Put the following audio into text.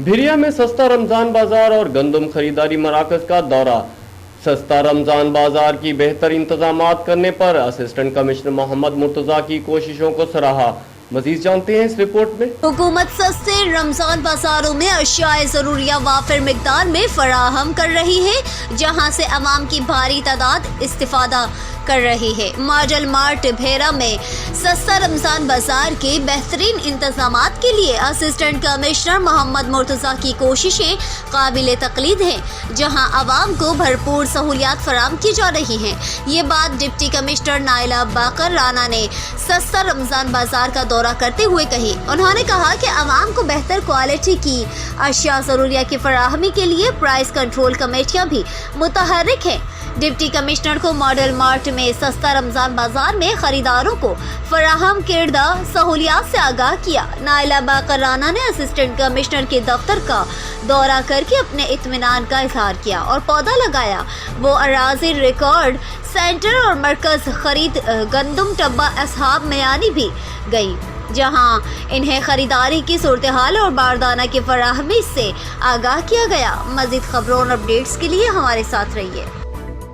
भिरिया में सस्ता रमजान बाजार और गंदम खरीदारी मराकज का दौरा। सस्ता रमजान बाजार की बेहतर इंतजामात करने पर असिस्टेंट कमिश्नर मोहम्मद मुर्तजा की कोशिशों को सराहा। मजीद जानते हैं इस रिपोर्ट में। हुकूमत सस्ते रमजान बाजारों में अशियाए जरूरिया वाफिर मिकदार में फराहम कर रही है, जहां से अवाम की भारी तादाद इस्तिफादा कर रही है। मॉडल मार्ट भेरा में सस्ता रमजान बाजार के बेहतरीन इंतजामात के लिए असिस्टेंट कमिश्नर मोहम्मद मुर्तजा की कोशिशें काबिल तकलीद हैं, जहां अवाम को भरपूर सहूलियात फराहम की जा रही हैं। ये बात डिप्टी कमिश्नर नाइला बाकर राना ने सस्ता रमजान बाजार का दौरा करते हुए कही। उन्होंने कहा कि अवाम को बेहतर क्वालिटी की अशिया ज़रूरिया की फराहमी के लिए प्राइस कंट्रोल कमेटियाँ भी मुतहर्रिक हैं। डिप्टी कमिश्नर को मॉडल मार्ट में सस्ता रमजान बाजार में खरीदारों को फराहम किरदा सहूलियात से आगाह किया। नाइला बाकर राना ने असिस्टेंट कमिश्नर के दफ्तर का दौरा करके अपने इत्मीनान का इजहार किया और पौधा लगाया। वो अराजी रिकॉर्ड सेंटर और मरकज खरीद गंदम टब्बा असहाब मयानी भी गई, जहां इन्हें खरीदारी की सूरत हाल और बारदाना की फराहमी से आगाह किया गया। मजीद खबरों और अपडेट्स के लिए हमारे साथ रहिए।